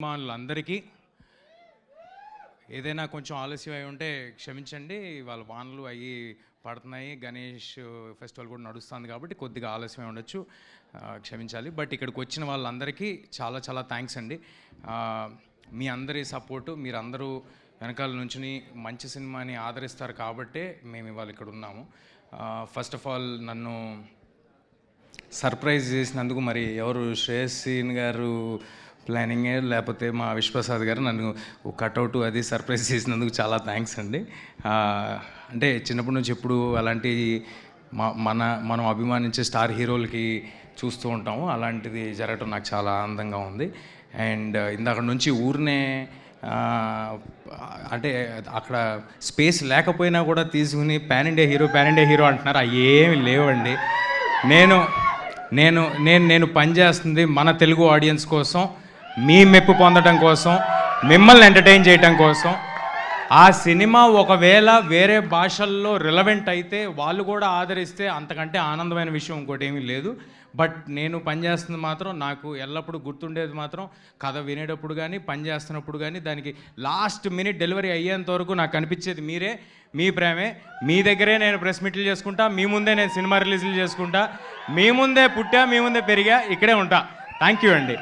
అభిమానులందరికీ ఏదైనా కొంచెం ఆలస్యం అయి ఉంటే క్షమించండి. వాళ్ళ వానలు అవి పడుతున్నాయి, గణేష్ ఫెస్టివల్ కూడా నడుస్తుంది కాబట్టి కొద్దిగా ఆలస్యం ఉండొచ్చు, క్షమించాలి. బట్ ఇక్కడికి వచ్చిన వాళ్ళందరికీ చాలా చాలా థ్యాంక్స్ అండి. మీ అందరి సపోర్టు, మీరందరూ వెనకాల నుంచి మంచి సినిమాని ఆదరిస్తారు కాబట్టే మేము ఇవాళ ఇక్కడ ఉన్నాము. ఫస్ట్ ఆఫ్ ఆల్ నన్ను సర్ప్రైజ్ చేసినందుకు మరి ఎవరు శ్రేయస్సీన్ గారు ప్లానింగే లేకపోతే మా విశ్వప్రసాద్ గారు నన్ను కట్అవుట్ అది సర్ప్రైజ్ చేసినందుకు చాలా థ్యాంక్స్ అండి. అంటే చిన్నప్పటి నుంచి ఎప్పుడు అలాంటి మనం అభిమానించే స్టార్ హీరోలకి చూస్తూ ఉంటాము, అలాంటిది జరగటం నాకు చాలా ఆనందంగా ఉంది. అండ్ ఇందాక నుంచి ఊరినే అంటే అక్కడ స్పేస్ లేకపోయినా కూడా తీసుకుని పాన్ ఇండియా హీరో అంటున్నారు. అవి ఏమి లేవండి. నేను పనిచేస్తుంది మన తెలుగు ఆడియన్స్ కోసం, మీ మెప్పు పొందడం కోసం, మిమ్మల్ని ఎంటర్టైన్ చేయటం కోసం. ఆ సినిమా ఒకవేళ వేరే భాషల్లో రిలవెంట్ అయితే వాళ్ళు కూడా ఆదరిస్తే అంతకంటే ఆనందమైన విషయం ఇంకోటి ఏమీ లేదు. బట్ నేను పనిచేస్తుంది మాత్రం నాకు ఎల్లప్పుడూ గుర్తుండేది మాత్రం కథ వినేటప్పుడు కానీ పని చేస్తున్నప్పుడు కానీ దానికి లాస్ట్ మినిట్ డెలివరీ అయ్యేంత వరకు నాకు అనిపించేది మీరే, మీ ప్రేమే. మీ దగ్గరే నేను ప్రెస్ మీట్లు చేసుకుంటా, మీ ముందే నేను సినిమా రిలీజులు చేసుకుంటా, మీ ముందే పుట్టా, మీ ముందే పెరిగా, ఇక్కడే ఉంటా. థ్యాంక్ యూ అండి.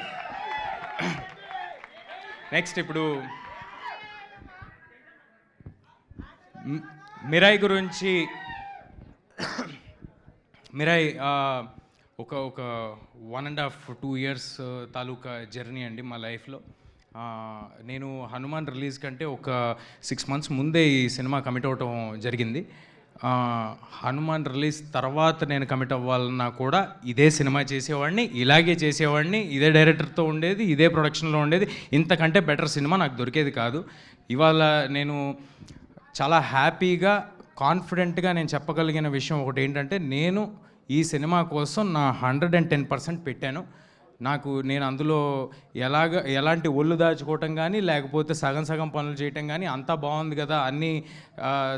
నెక్స్ట్ ఇప్పుడు మిరాయి గురించి. మిరాయి ఒక 1.5-2 years తాలూకా జర్నీ అండి మా లైఫ్లో. నేను హనుమాన్ రిలీజ్ కంటే ఒక 6 months ముందే ఈ సినిమా కమిట్ అవ్వటం జరిగింది. హనుమాన్ రిలీజ్ తర్వాత నేను కమిట్ అవ్వాలన్నా కూడా ఇదే సినిమా చేసేవాడిని, ఇలాగే చేసేవాడిని, ఇదే డైరెక్టర్తో ఉండేది, ఇదే ప్రొడక్షన్లో ఉండేది. ఇంతకంటే బెటర్ సినిమా నాకు దొరికేది కాదు. ఇవాళ నేను చాలా హ్యాపీగా కాన్ఫిడెంట్గా నేను చెప్పగలిగిన విషయం ఒకటి ఏంటంటే, నేను ఈ సినిమా కోసం నా 110% పెట్టాను. నేను అందులో ఎలాంటి ఒళ్ళు దాచుకోవటం కానీ లేకపోతే సగం పనులు చేయటం కానీ అంతా బాగుంది కదా, అన్నీ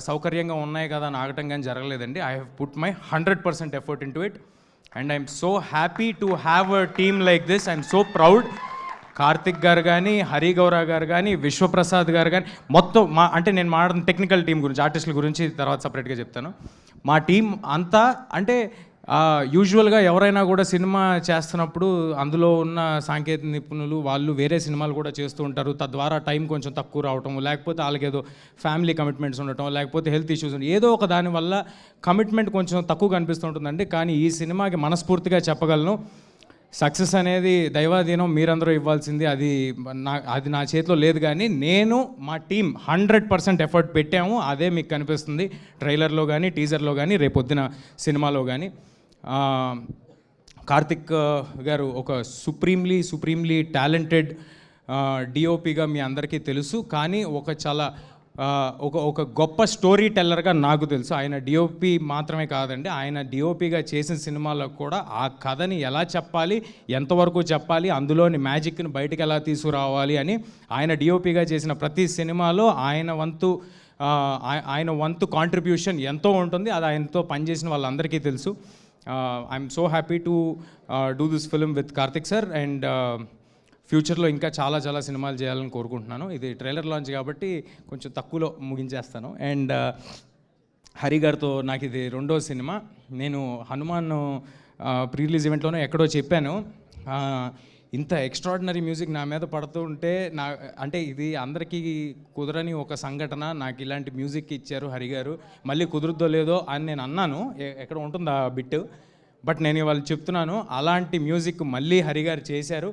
సౌకర్యంగా ఉన్నాయి కదా అని ఆగటం కానీ జరగలేదండి. I have put my 100% effort in to it and I'm so happy to have a team like this. I'm so proud. Karthik garu కానీ, హరి గౌరా గారు కానీ, విశ్వప్రసాద్ గారు కానీ, మొత్తం అంటే నేను మాట్లాడిన టెక్నికల్ టీం గురించి, ఆర్టిస్టుల గురించి తర్వాత సపరేట్గా చెప్తాను. మా టీం అంతా అంటే యూజువల్గా ఎవరైనా కూడా సినిమా చేస్తున్నప్పుడు అందులో ఉన్న సాంకేతిక నిపుణులు వాళ్ళు వేరే సినిమాలు కూడా చేస్తూ ఉంటారు. తద్వారా టైం కొంచెం తక్కువ రావటం, లేకపోతే వాళ్ళకి ఏదో ఫ్యామిలీ కమిట్మెంట్స్ ఉండటం, లేకపోతే హెల్త్ ఇష్యూస్ ఏదో ఒక దానివల్ల కమిట్మెంట్ కొంచెం తక్కువ కనిపిస్తుంటుందండి. కానీ ఈ సినిమాకి మనస్ఫూర్తిగా చెప్పగలను, సక్సెస్ అనేది దైవాధీనం, మీరందరూ ఇవ్వాల్సింది. అది నా చేతిలో లేదు. కానీ మా టీం 100% ఎఫర్ట్ పెట్టాము. అదే మీకు కనిపిస్తుంది ట్రైలర్లో కానీ, టీజర్లో కానీ, రేపొద్దున సినిమాలో కానీ. కార్తిక్ గారు ఒక సుప్రీంలీ టాలెంటెడ్ డిఓపిగా మీ అందరికీ తెలుసు. కానీ ఒక గొప్ప స్టోరీ టెల్లర్గా నాకు తెలుసు. ఆయన డిఓపి మాత్రమే కాదండి, ఆయన డిఓపిగా చేసిన సినిమాలకు కూడా ఆ కథని ఎలా చెప్పాలి, ఎంతవరకు చెప్పాలి, అందులోని మ్యాజిక్ని బయటకు ఎలా తీసుకురావాలి అని ఆయన డిఓపిగా చేసిన ప్రతి సినిమాలో ఆయన వంతు కాంట్రిబ్యూషన్ ఎంతో ఉంటుంది. అది ఆయనతో పనిచేసిన వాళ్ళందరికీ తెలుసు. I'm so happy to do this film with Karthik sir. And ఫ్యూచర్లో ఇంకా చాలా చాలా సినిమాలు చేయాలని కోరుకుంటున్నాను. ఇది ట్రైలర్ లాంచ్ కాబట్టి కొంచెం తక్కువలో ముగించేస్తాను. అండ్ హరి గారితో నాకు ఇది 2వ సినిమా. నేను హనుమాన్ ప్రీ రిలీజ్ ఈవెంట్లోనే ఎక్కడో చెప్పాను, ఇంత ఎక్స్ట్రాడినరీ మ్యూజిక్ నా మీద పడుతూ ఉంటే అంటే ఇది అందరికీ కుదరని ఒక సంఘటన. నాకు ఇలాంటి మ్యూజిక్ ఇచ్చారు హరి గారు, మళ్ళీ కుదురుద్దో లేదో అని నేను అన్నాను, ఎక్కడ ఉంటుంది ఆ బిట్. బట్ నేను ఇవాళ చెప్తున్నాను, అలాంటి మ్యూజిక్ మళ్ళీ హరి గారు చేశారు.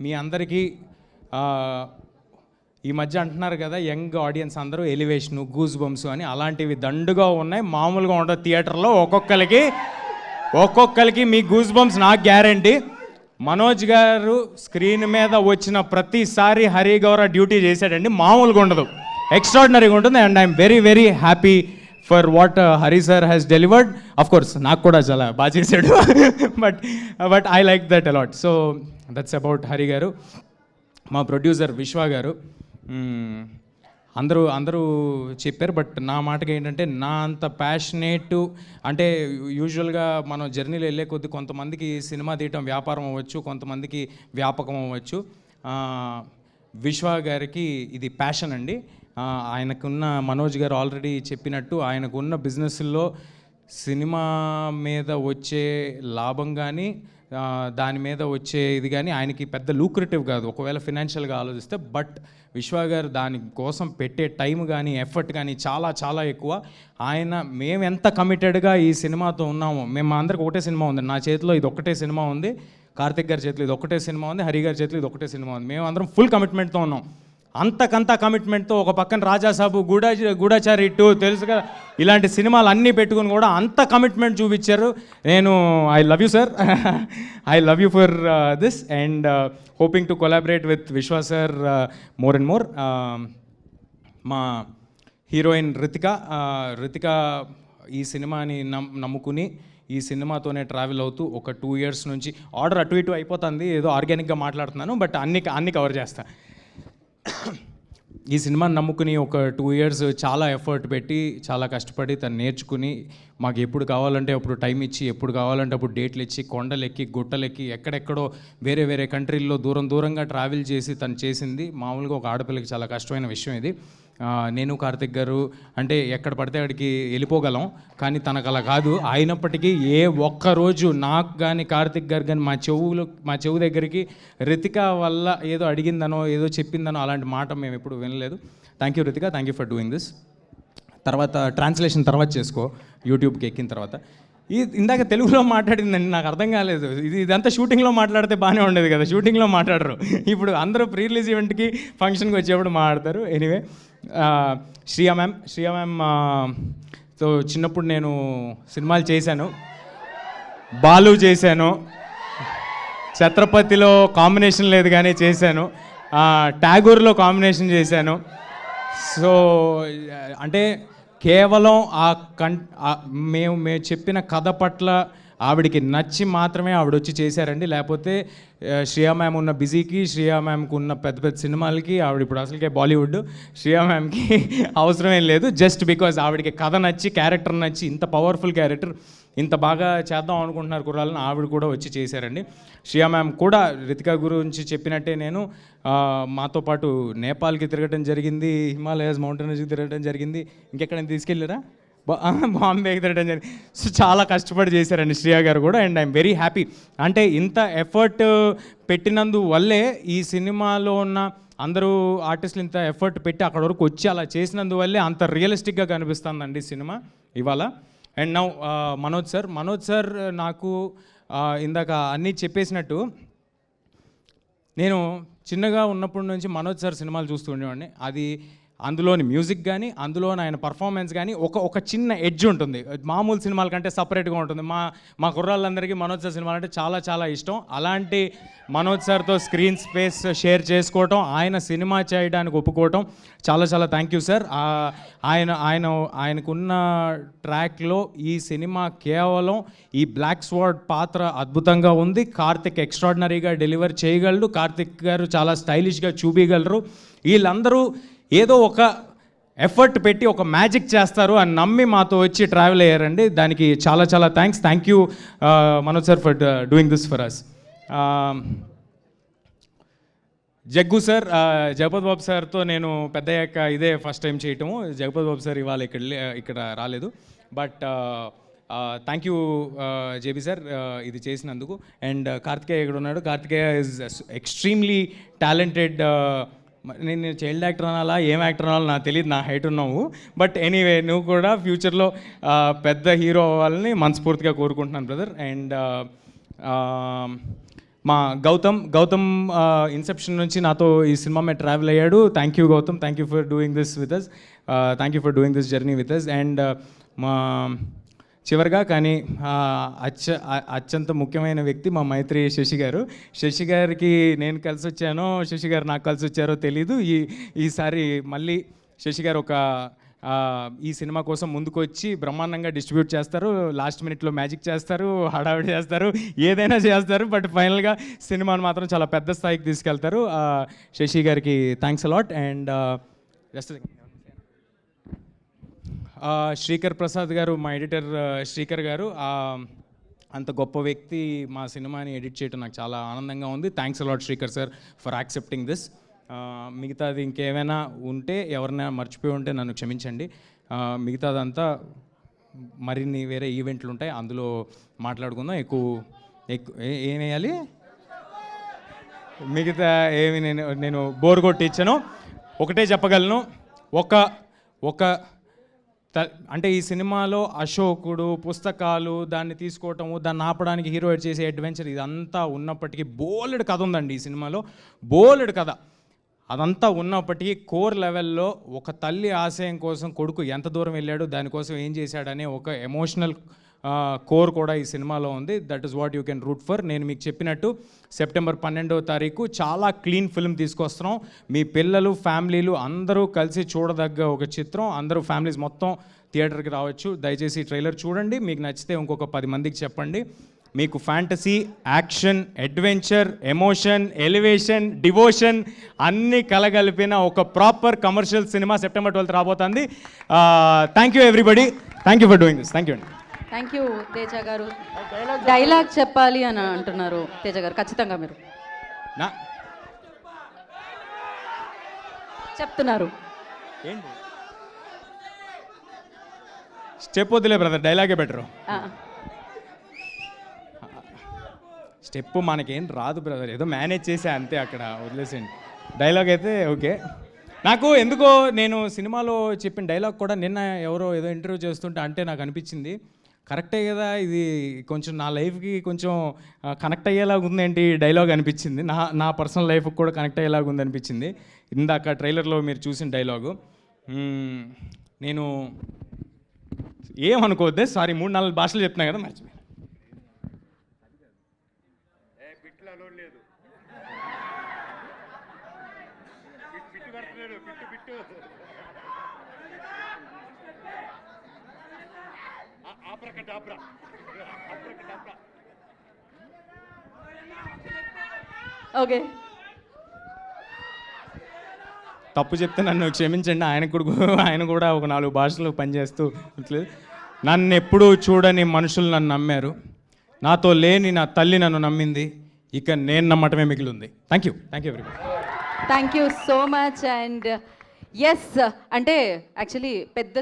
మీ అందరికీ ఈ మధ్య అంటున్నారు కదా యంగ్ ఆడియన్స్ అందరూ ఎలివేషను, గూస్ బంప్స్ అని, అలాంటివి దండుగా ఉన్నాయి. మామూలుగా ఉండదు. థియేటర్లో ఒక్కొక్కరికి మీ గూస్ బంప్స్ నాకు గ్యారంటీ. మనోజ్ గారు స్క్రీన్ మీద వచ్చిన ప్రతిసారి హరి గౌర డ్యూటీ చేశాడండి, మామూలుగా ఉండదు, ఎక్స్ట్రాడినరీగా ఉంటుంది. And I'm very happy for what Hari sir has delivered. Of course నాకు కూడా చాలా బాగా చేశాడు, but I like that a lot. So that's about Hari గారు. మా ప్రొడ్యూసర్ విశ్వ గారు, అందరూ చెప్పారు. బట్ నా మాటకి ఏంటంటే, నా అంత ప్యాషనేట్ అంటే యూజువల్గా మనం జర్నీలో వెళ్ళే కొద్ది కొంతమందికి సినిమా తీయటం వ్యాపారం అవ్వచ్చు, కొంతమందికి వ్యాపకం అవ్వచ్చు. విశ్వ గారికి ఇది ప్యాషన్ అండి. ఆయనకున్న మనోజ్ గారు ఆల్రెడీ చెప్పినట్టు ఆయనకున్న బిజినెస్లో సినిమా మీద వచ్చే లాభం కానీ దాని మీద వచ్చే ఇది కానీ ఆయనకి పెద్ద లూక్రేటివ్ కాదు ఒకవేళ ఫినాన్షియల్గా ఆలోచిస్తే. బట్ విశ్వ గారు దానికోసం పెట్టే టైం కానీ ఎఫర్ట్ కానీ చాలా చాలా ఎక్కువ. మేము ఎంత కమిటెడ్గా ఈ సినిమాతో ఉన్నామో, మేము అందరికి ఒకటే సినిమా ఉంది, నా చేతిలో ఇది ఒకటే సినిమా ఉంది, కార్తిక్ గారి చేతిలో ఇది ఒకటే సినిమా ఉంది, హరి గారి చేతిలో ఇది ఒకటే సినిమా ఉంది. మేము అందరం ఫుల్ కమిట్మెంట్తో ఉన్నాం. అంతకంతా కమిట్మెంట్తో ఒక పక్కన రాజాసాబు, గూఢాచారి 2 తెలుసు కదా, ఇలాంటి సినిమాలు అన్నీ పెట్టుకుని కూడా అంత కమిట్మెంట్ చూపించారు. నేను I love you sir, I love you for this and hoping to collaborate with విశ్వ సార్ మోర్ అండ్ మోర్. మా హీరోయిన్ రితిక ఈ సినిమాని నమ్ముకుని ఈ సినిమాతోనే ట్రావెల్ అవుతూ ఒక 2 years నుంచి ఆర్డర్ అటు ఇటు అయిపోతుంది, ఏదో ఆర్గానిక్గా మాట్లాడుతున్నాను బట్ అన్ని కవర్ చేస్తాను. ఈ సినిమాని నమ్ముకుని ఒక 2 years చాలా ఎఫర్ట్ పెట్టి చాలా కష్టపడి తను నేర్చుకుని మాకు ఎప్పుడు కావాలంటే అప్పుడు టైం ఇచ్చి ఎప్పుడు కావాలంటే అప్పుడు డేట్లు ఇచ్చి కొండలెక్కి గుట్టలెక్కి ఎక్కడెక్కడో వేరే కంట్రీల్లో దూరంగా ట్రావెల్ చేసి తను చేసింది మామూలుగా ఒక ఆడపిల్లకి చాలా కష్టమైన విషయం ఇది. నేను కార్తిక్ గారు అంటే ఎక్కడ పడితే అక్కడికి వెళ్ళిపోగలం, కానీ తనకు అలా కాదు. అయినప్పటికీ ఏ ఒక్కరోజు నాకు కానీ కార్తిక్ గారు కానీ మా చెవు దగ్గరికి రితిక వల్ల ఏదో అడిగిందనో ఏదో చెప్పిందనో అలాంటి మాట మేము ఎప్పుడు వినలేదు. Thank you Ritika, thank you for doing this. తర్వాత ట్రాన్స్లేషన్ తర్వాత చేసుకో యూట్యూబ్కి ఎక్కిన తర్వాత. ఇందాక తెలుగులో మాట్లాడిందండి, నాకు అర్థం కాలేదు. ఇదంతా షూటింగ్లో మాట్లాడితే బాగానే ఉండేది కదా, షూటింగ్లో మాట్లాడరు. ఇప్పుడు అందరూ ప్రీ రిలీజ్ ఈవెంట్కి ఫంక్షన్కి వచ్చేప్పుడు మాట్లాడతారు. ఎనీవే, శ్రియా మ్యామ్ తో చిన్నప్పుడు నేను సినిమాలు చేశాను, బాలు చేశాను, ఛత్రపతిలో కాంబినేషన్ లేదు కానీ చేశాను, ట్యాగూర్లో కాంబినేషన్ చేశాను. సో అంటే కేవలం మేము చెప్పిన కథ పట్ల ఆవిడికి నచ్చి మాత్రమే ఆవిడ వచ్చి చేశారండి. లేకపోతే శ్రియా మ్యామ్ ఉన్న బిజీకి, శ్రియా మ్యామ్కి ఉన్న పెద్ద సినిమాలకి, ఆవిడ ఇప్పుడు అసలుకే బాలీవుడ్, శ్రియా మ్యామ్కి అవసరం ఏం లేదు. జస్ట్ బికాజ్ ఆవిడకి కథ నచ్చి, క్యారెక్టర్ నచ్చి, ఇంత పవర్ఫుల్ క్యారెక్టర్ ఇంత బాగా చేద్దాం అనుకుంటున్నారు కుర్రాలని ఆవిడ కూడా వచ్చి చేశారండి. శ్రియా మ్యామ్ కూడా రితిక గురించి చెప్పినట్టే నేను మాతో పాటు నేపాల్కి తిరగడం జరిగింది, హిమాలయాస్ మౌంటైన్స్కి తిరగడం జరిగింది, ఇంకెక్కడైనా తీసుకెళ్ళారా, బాంబేకి తిరగడం జరిగింది. సో చాలా కష్టపడి చేశారండి శ్రియా గారు కూడా. And I'm very happy. అంటే ఇంత ఎఫర్ట్ పెట్టినందువల్లే ఈ సినిమాలో ఉన్న అందరూ ఆర్టిస్టులు ఇంత ఎఫర్ట్ పెట్టి అక్కడ వరకు వచ్చి అలా చేసినందువల్లే అంత రియలిస్టిక్గా కనిపిస్తుందండి సినిమా ఇవాళ. అండ్ నౌ మనోజ్ సార్ నాకు ఇందాక అన్నీ చెప్పేసినట్టు నేను చిన్నగా ఉన్నప్పటి నుంచి మనోజ్ సార్ సినిమాలు చూస్తూ ఉండేవాడిని. అది అందులోని మ్యూజిక్ కానీ అందులోని ఆయన పర్ఫార్మెన్స్ కానీ ఒక చిన్న ఎడ్జ్ ఉంటుంది, మామూలు సినిమాల కంటే సపరేట్గా ఉంటుంది. మా కుర్రాళ్ళందరికీ మనోజ్ సార్ సినిమాలు అంటే చాలా చాలా ఇష్టం. అలాంటి మనోజ్ సార్తో స్క్రీన్ స్పేస్ షేర్ చేసుకోవటం, ఆయన సినిమా చేయడానికి ఒప్పుకోవటం చాలా చాలా థ్యాంక్ యూ సార్. ఆయనకున్న ట్రాక్లో ఈ సినిమా కేవలం ఈ బ్లాక్ స్వార్డ్ పాత్ర అద్భుతంగా ఉంది. కార్తిక్ ఎక్స్ట్రాడినరీగా డెలివర్ చేయగలరు, కార్తిక్ గారు చాలా స్టైలిష్గా చూపించగలరు. వీళ్ళందరూ ఏదో ఒక ఎఫర్ట్ పెట్టి ఒక మ్యాజిక్ చేస్తారు అని నమ్మి మాతో వచ్చి ట్రావెల్ అయ్యారండి. దానికి చాలా చాలా thank you Manoj sir for doing this for us. Jaggu sir, Jagapathi Babu సార్తో నేను పెద్దయ్యాక ఇదే ఫస్ట్ టైం చేయటము. జగపతి బాబు సార్ ఇవాళ ఇక్కడ రాలేదు, but thank you JB sir ఇది చేసినందుకు. అండ్ కార్తికేయ ఇక్కడ ఉన్నాడు. Karthikeya is extremely talented. నేను చైల్డ్ యాక్టర్ అనాలా ఏం యాక్టర్ అనాలో నాకు తెలియదు, నా హైట్ ఉన్నావు. బట్ ఎనీవే, నువ్వు కూడా ఫ్యూచర్లో పెద్ద హీరో అవ్వాలని మనస్ఫూర్తిగా కోరుకుంటున్నాను బ్రదర్. అండ్ మా గౌతమ్ ఇన్సెప్షన్ నుంచి నాతో ఈ సినిమా మీద ట్రావెల్ అయ్యాడు. Thank you Gautam, thank you for doing this with us, thank you for doing this journey with us. And మా చివరిగా కానీ అత్యంత ముఖ్యమైన వ్యక్తి మా మైత్రి శశి గారు. శశి గారికి నేను కలిసి వచ్చానో శశి గారు నాకు కలిసి వచ్చారో తెలీదు. ఈసారి మళ్ళీ శశి గారు ఈ సినిమా కోసం ముందుకు వచ్చి బ్రహ్మాండంగా డిస్ట్రిబ్యూట్ చేస్తారు, లాస్ట్ మినిట్లో మ్యాజిక్ చేస్తారు, హడావిడి చేస్తారు, ఏదైనా చేస్తారు. బట్ ఫైనల్గా సినిమాను మాత్రం చాలా పెద్ద స్థాయికి తీసుకెళ్తారు. శశి గారికి thanks a lot. And just Srikar Prasad గారు, మా ఎడిటర్ శ్రీకర్ గారు, అంత గొప్ప వ్యక్తి మా సినిమాని ఎడిట్ చేయడం నాకు చాలా ఆనందంగా ఉంది. Thanks a lot Srikar sir for accepting this. మిగతాది ఇంకేమైనా ఉంటే ఎవరైనా మర్చిపోయి ఉంటే నన్ను క్షమించండి. మిగతాదంతా మరిన్ని వేరే ఈవెంట్లు ఉంటాయి, అందులో మాట్లాడుకుందాం. ఏం వేయాలి, మిగతా ఏమి నేను బోర్ కొట్టి ఇచ్చాను. ఒకటే చెప్పగలను, ఒక అంటే ఈ సినిమాలో అశోకుడు పుస్తకాలు దాన్ని తీసుకోవటము, దాన్ని ఆపడానికి హీరో చేసే అడ్వెంచర్ ఇదంతా ఉన్నప్పటికీ బోలెడు కథ ఉందండి ఈ సినిమాలో, బోలెడు కథ. అదంతా ఉన్నప్పటికీ కోర్ లెవెల్లో ఒక తల్లి ఆశయం కోసం కొడుకు ఎంత దూరం వెళ్ళాడు, దానికోసం ఏం చేశాడనే ఒక ఎమోషనల్ కోర్ కూడా ఈ సినిమాలో ఉంది. That is what you can root for. నేను మీకు చెప్పినట్టు సెప్టెంబర్ 12వ తారీఖు చాలా క్లీన్ ఫిల్మ్ తీసుకొస్తున్నాం. మీ పిల్లలు ఫ్యామిలీలు అందరూ కలిసి చూడదగ్గ ఒక చిత్రం. అందరూ ఫ్యామిలీస్ మొత్తం థియేటర్కి రావచ్చు. దయచేసి ట్రైలర్ చూడండి, మీకు నచ్చితే ఇంకొక 10 మందికి చెప్పండి. మీకు fantasy, action, adventure, emotion, elevation, devotion అన్నీ కలగలిపిన ఒక proper commercial cinema September 12th రాబోతుంది. Thank you everybody, thank you for doing this. Thank you అండి. థ్యాంక్ యూ తేజ గారు. డైలాగ్ చెప్పాలి అని అంటున్నారు తేజ గారు, ఖచ్చితంగా మీరు చెప్తున్నారు. ఏంటి స్టెప్ వద్దులే బ్రదర్, డైలాగే బెటరు. స్టెప్ మనకేం రాదు బ్రదర్, ఏదో మేనేజ్ చేసా అంతే, అక్కడ వదిలేసేయండి. డైలాగ్ అయితే ఓకే. నాకు ఎందుకో నేను సినిమాలో చెప్పిన డైలాగ్ కూడా నిన్న ఎవరో ఏదో ఇంటర్వ్యూ చేస్తుంటే అంటే నాకు అనిపించింది, కరెక్టే కదా, ఇది కొంచెం నా లైఫ్కి కొంచెం కనెక్ట్ అయ్యేలాగా ఉందేంటి డైలాగ్ అనిపించింది. నా పర్సనల్ లైఫ్కి కూడా కనెక్ట్ అయ్యేలాగా ఉంది అనిపించింది ఇందాక ట్రైలర్లో మీరు చూసిన డైలాగు. నేను ఏమనుకోవద్దే, సారీ 3-4 భాషలు చెప్తున్నా కదా, మర్చిపోయి. ఓకే, తప్పు చెప్తే నన్ను క్షమించండి. ఆయన కూడా ఒక 4 భాషలు పనిచేస్తూ నన్ను ఎప్పుడూ చూడని మనుషులు నన్ను నమ్మారు, నాతో లేని నా తల్లి నన్ను నమ్మింది, ఇక నేను నమ్మటమే మిగిలింది. Thank you everybody. Thank you so much. And yes, అంటే యాక్చువల్లీ పెద్ద